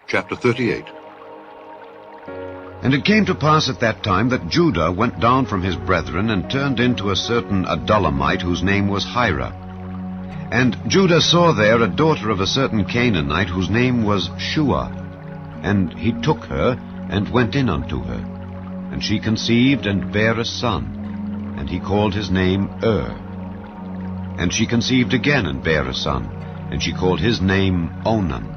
Chapter 38. And it came to pass at that time that Judah went down from his brethren and turned into a certain Adolemite whose name was Hirah. And Judah saw there a daughter of a certain Canaanite whose name was Shua. And he took her and went in unto her. And she conceived and bare a son, and he called his name And she conceived again and bare a son, and she called his name Onan.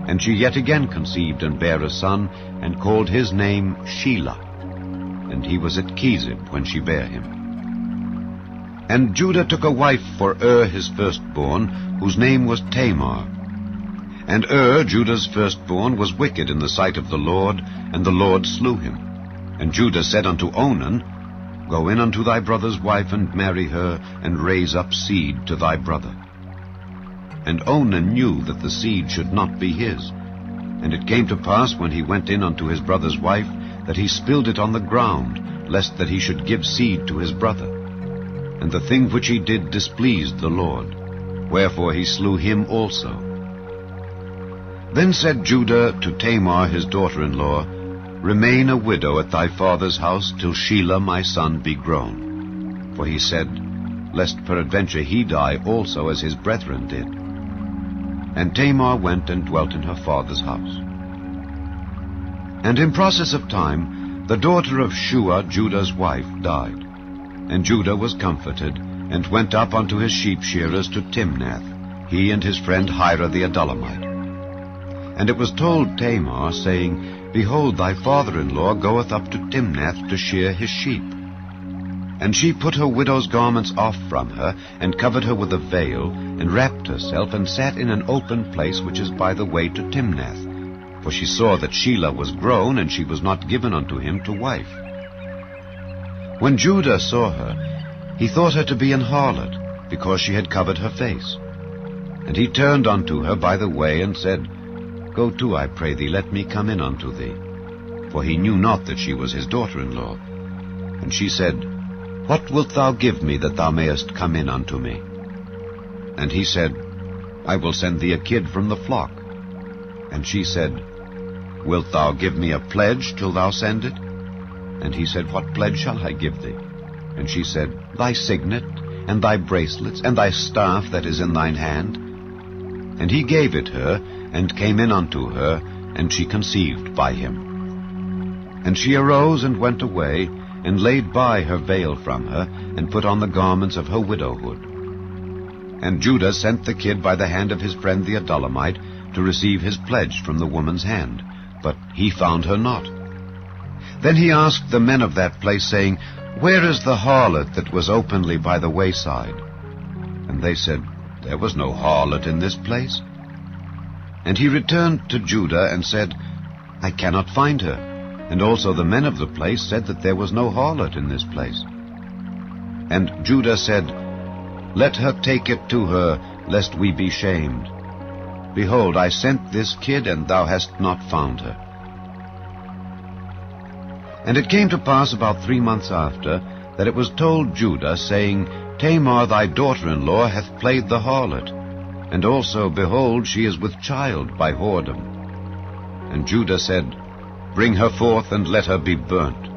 And she yet again conceived and bare a son, and called his name Sheila. And he was at Kizip when she bare him. And Judah took a wife for his firstborn, whose name was Tamar. And Judah's firstborn, was wicked in the sight of the Lord, and the Lord slew him. And Judah said unto Onan, Go in unto thy brother's wife, and marry her, and raise up seed to thy brother. And Onan knew that the seed should not be his. And it came to pass, when he went in unto his brother's wife, that he spilled it on the ground, lest that he should give seed to his brother. And the thing which he did displeased the Lord, wherefore he slew him also. Then said Judah to Tamar his daughter-in-law, Remain a widow at thy father's house, till Sheila my son be grown. For he said, Lest peradventure he die also as his brethren did. And Tamar went and dwelt in her father's house. And in process of time, the daughter of Shua, Judah's wife, died. And Judah was comforted, and went up unto his sheepshearers to Timnath, he and his friend Hirah the Adulamite. And it was told Tamar, saying, Behold, thy father-in-law goeth up to Timnath to shear his sheep. And she put her widow's garments off from her, and covered her with a veil, and wrapped herself, and sat in an open place which is by the way to Timnath. For she saw that Sheila was grown, and she was not given unto him to wife. When Judah saw her, he thought her to be an harlot, because she had covered her face. And he turned unto her by the way, and said, Go to, I pray thee, let me come in unto thee. For he knew not that she was his daughter-in-law. And she said, What wilt thou give me, that thou mayest come in unto me? And he said, I will send thee a kid from the flock. And she said, Wilt thou give me a pledge till thou send it? And he said, What pledge shall I give thee? And she said, Thy signet, and thy bracelets, and thy staff that is in thine hand. And he gave it her, and came in unto her, and she conceived by him. And she arose and went away, and laid by her veil from her, and put on the garments of her widowhood. And Judah sent the kid by the hand of his friend the Adullamite, to receive his pledge from the woman's hand, but he found her not. Then he asked the men of that place, saying, Where is the harlot that was openly by the wayside? And they said, There was no harlot in this place. And he returned to Judah, and said, I cannot find her. And also the men of the place said that there was no harlot in this place. And Judah said, Let her take it to her, lest we be shamed. Behold, I sent this kid, and thou hast not found her. And it came to pass about 3 months after, that it was told Judah, saying, Tamar thy daughter-in-law hath played the harlot, and also, behold, she is with child by whoredom. And Judah said, Bring her forth, and let her be burnt.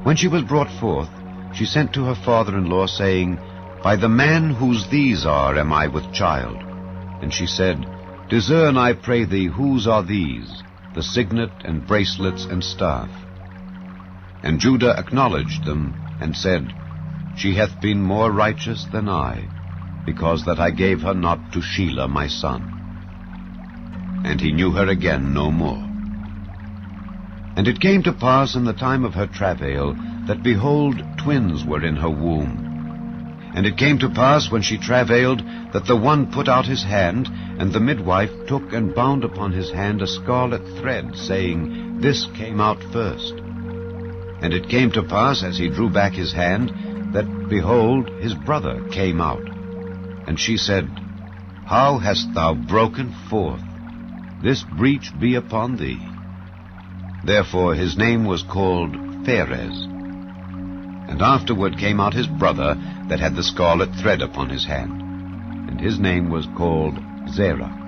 When she was brought forth, she sent to her father-in-law, saying, By the man whose these are am I with child. And she said, Discern, I pray thee, whose are these, the signet, and bracelets, and staff. And Judah acknowledged them, and said, She hath been more righteous than I, because that I gave her not to Sheila my son. And he knew her again no more. And it came to pass in the time of her travail, that, behold, twins were in her womb. And it came to pass, when she travailed, that the one put out his hand, and the midwife took and bound upon his hand a scarlet thread, saying, This came out first. And it came to pass, as he drew back his hand, that, behold, his brother came out. And she said, How hast thou broken forth? This breach be upon thee. Therefore his name was called Pharez. And afterward came out his brother, that had the scarlet thread upon his hand, and his name was called Zerah.